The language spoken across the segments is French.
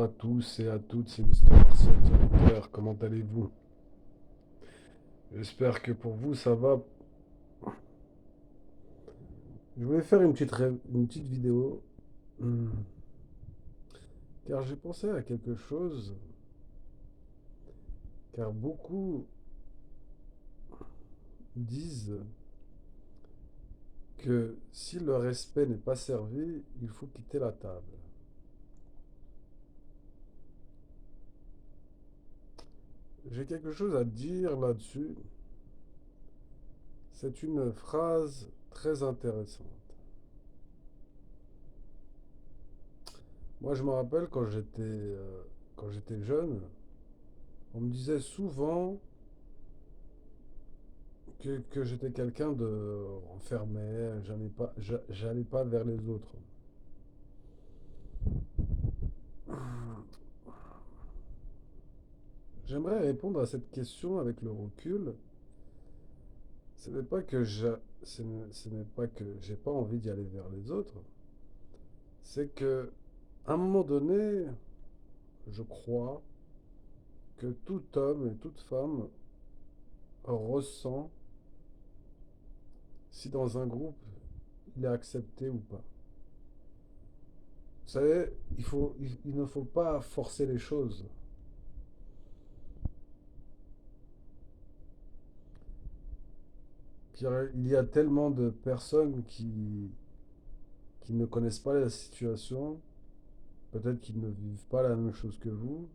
à tous et à toutes, c'est Mister Martial Directeur. Comment allez-vous? J'espère que pour vous ça va. Je voulais faire une petite vidéo hmm, car j'ai pensé à quelque chose. Car beaucoup disent que si le respect n'est pas servi, il faut quitter la table. J'ai quelque chose à dire là-dessus. C'est une phrase très intéressante. Moi, je me rappelle quand j'étais jeune, on me disait souvent que j'étais quelqu'un de renfermé, j'allais pas vers les autres. J'aimerais répondre à cette question avec le recul. Ce n'est pas que ce n'est pas que j'ai pas envie d'y aller vers les autres, c'est que à un moment donné, je crois que tout homme et toute femme ressent si dans un groupe il est accepté ou pas. Vous savez, il ne faut pas forcer les choses. Il y a tellement de personnes qui ne connaissent pas la situation, peut-être qu'ils ne vivent pas la même chose que vous,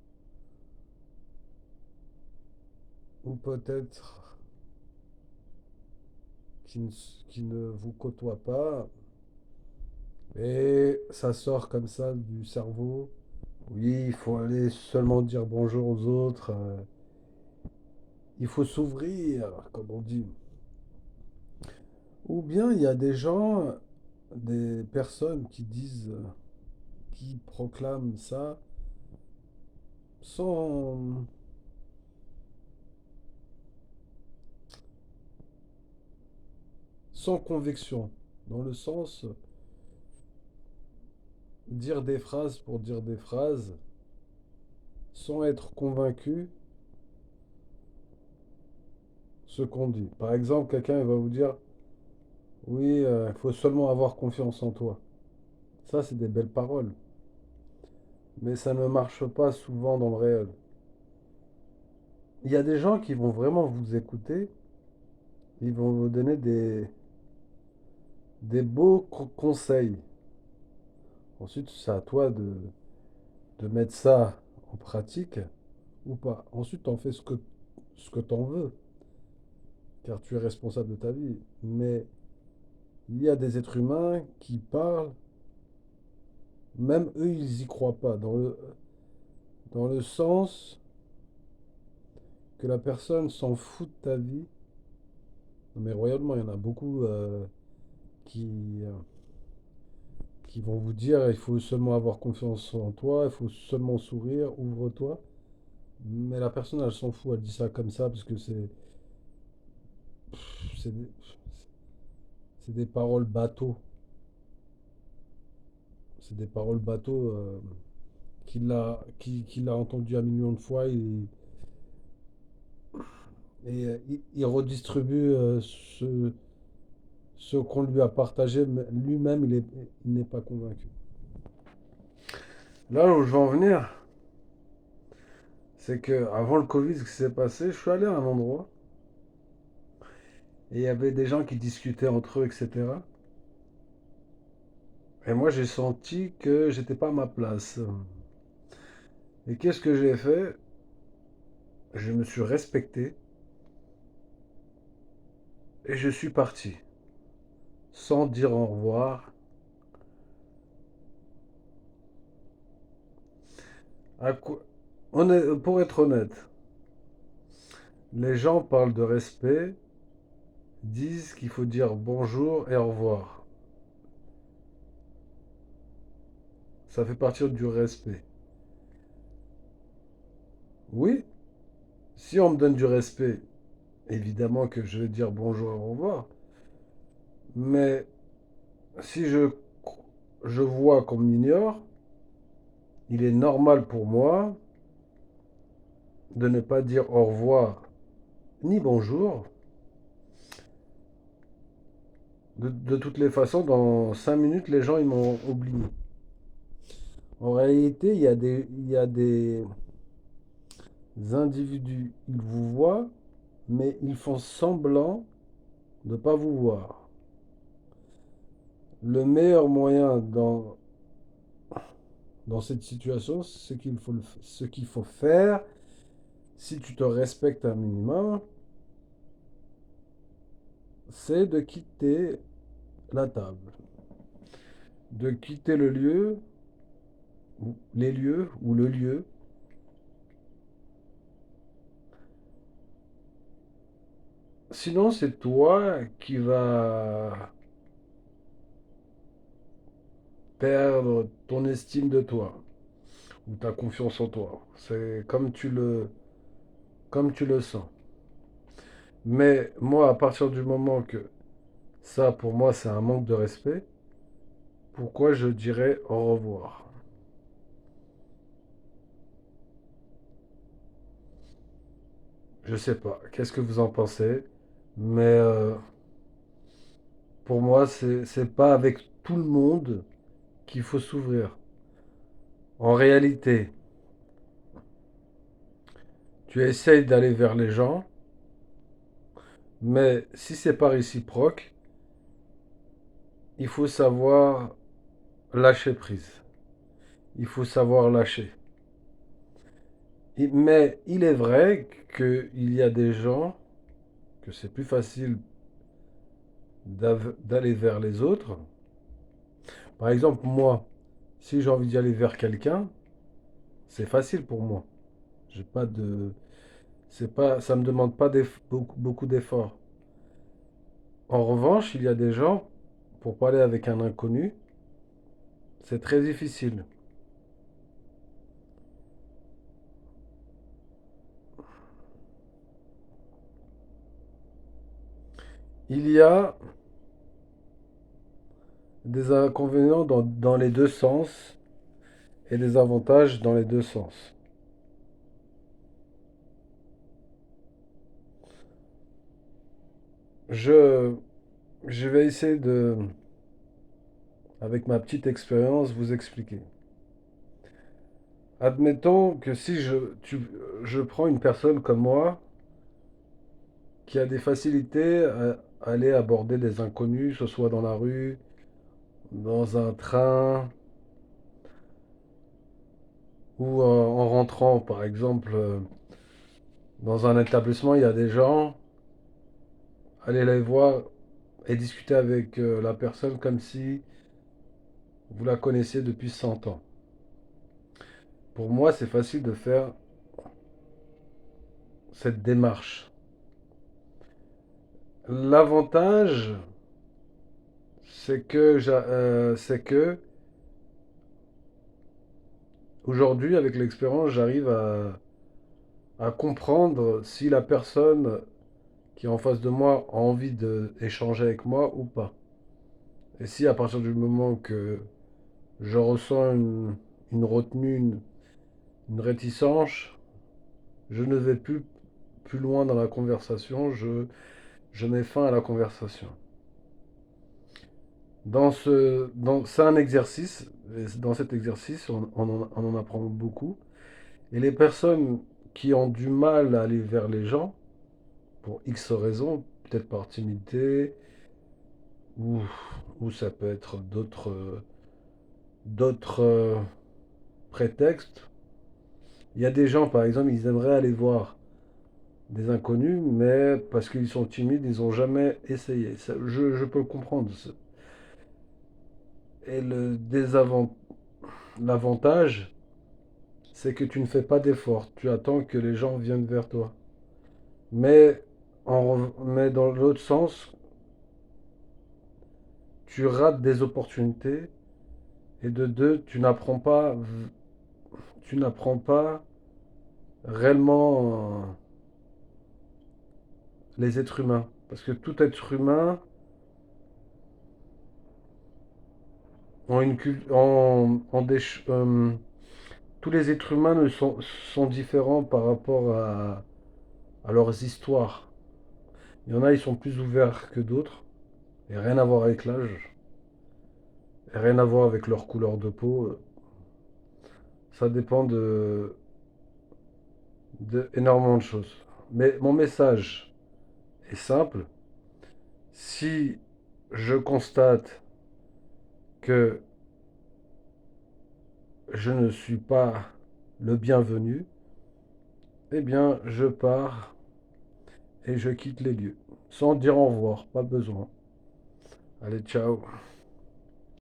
ou peut-être qu'ils ne, qui ne vous côtoient pas, et ça sort comme ça du cerveau. Oui, il faut aller seulement dire bonjour aux autres, il faut s'ouvrir, comme on dit. Ou bien il y a des gens, des personnes qui disent, qui proclament ça sans, sans conviction, dans le sens dire des phrases pour dire des phrases, sans être convaincu ce qu'on dit. Par exemple, quelqu'un il va vous dire, oui, il faut seulement avoir confiance en toi. Ça, c'est des belles paroles, mais ça ne marche pas souvent dans le réel. Il y a des gens qui vont vraiment vous écouter, ils vont vous donner des beaux conseils. Ensuite, c'est à toi de mettre ça en pratique ou pas. Ensuite, t'en fais ce que t'en veux, car tu es responsable de ta vie. Mais il y a des êtres humains qui parlent, même eux, ils y croient pas, dans le sens que la personne s'en fout de ta vie. Non, mais royalement, il y en a beaucoup qui, euh, qui vont vous dire il faut seulement avoir confiance en toi, il faut seulement sourire, ouvre-toi. Mais la personne, elle s'en fout, elle dit ça comme ça parce que c'est des, c'est des paroles bateaux. C'est des paroles bateaux qu'il a entendu un million de fois il redistribue ce qu'on lui a partagé, mais lui-même il n'est pas convaincu. Là où je veux en venir, c'est que avant le Covid, ce qui s'est passé, je suis allé à un endroit et il y avait des gens qui discutaient entre eux, etc. Et moi j'ai senti que j'étais pas à ma place. Et qu'est-ce que j'ai fait? Je me suis respecté et je suis parti sans dire au revoir. À quoi- Pour être honnête, les gens parlent de respect, disent qu'il faut dire bonjour et au revoir. Ça fait partie du respect. Oui, si on me donne du respect, évidemment que je vais dire bonjour et au revoir. Mais si je vois qu'on m'ignore, il est normal pour moi de ne pas dire au revoir ni bonjour. De toutes les façons, dans 5 minutes, les gens ils m'ont oublié. En réalité, il y a des individus, ils vous voient, mais ils font semblant de ne pas vous voir. Le meilleur moyen dans cette situation, ce qu'il faut faire, si tu te respectes un minimum, c'est de quitter la table, de quitter le lieu, ou les lieux, ou le lieu. Sinon, c'est toi qui vas perdre ton estime de toi, ou ta confiance en toi. C'est comme tu le sens. Mais moi, à partir du moment que ça, pour moi, c'est un manque de respect, pourquoi je dirais au revoir? Je sais pas. Qu'est-ce que vous en pensez? Mais pour moi, c'est pas avec tout le monde qu'il faut s'ouvrir. En réalité, tu essayes d'aller vers les gens, mais si c'est pas réciproque, il faut savoir lâcher prise. Il faut savoir lâcher. Mais il est vrai qu'il y a des gens que c'est plus facile d'aller vers les autres. Par exemple, moi, si j'ai envie d'y aller vers quelqu'un, c'est facile pour moi. J'ai pas de, c'est pas, ça me demande pas beaucoup d'efforts. En revanche, il y a des gens, pour parler avec un inconnu, c'est très difficile. Il y a des inconvénients dans les deux sens et des avantages dans les deux sens. Je, je vais essayer de, avec ma petite expérience, vous expliquer. Admettons que si je prends une personne comme moi qui a des facilités à aller aborder des inconnus, que ce soit dans la rue, dans un train ou en rentrant, par exemple, dans un établissement, il y a des gens, aller les voir et discuter avec la personne comme si vous la connaissiez depuis 100 ans. Pour moi, c'est facile de faire cette démarche. L'avantage, c'est que aujourd'hui, avec l'expérience, j'arrive à comprendre si la personne qui est en face de moi a envie d'échanger avec moi ou pas. Et si à partir du moment que je ressens une retenue, une réticence, je ne vais plus loin dans la conversation, je mets fin à la conversation. C'est un exercice, et dans cet exercice, on en apprend beaucoup. Et les personnes qui ont du mal à aller vers les gens, pour X raisons, peut-être par timidité, ou, ou ça peut être d'autres prétextes. Il y a des gens, par exemple, ils aimeraient aller voir des inconnus, mais parce qu'ils sont timides, ils n'ont jamais essayé. Je peux le comprendre. Et l'avantage, c'est que tu ne fais pas d'effort. Tu attends que les gens viennent vers toi. Mais, mais dans l'autre sens, tu rates des opportunités. Et de deux, tu n'apprends pas réellement les êtres humains. Parce que tout être humain ont une culture, tous les êtres humains sont différents par rapport à leurs histoires. Il y en a, ils sont plus ouverts que d'autres, et rien à voir avec l'âge, et rien à voir avec leur couleur de peau. Ça dépend de énormément de choses. Mais mon message est simple. Si je constate que je ne suis pas le bienvenu, eh bien, je pars et je quitte les lieux. Sans dire au revoir, pas besoin. Allez, ciao.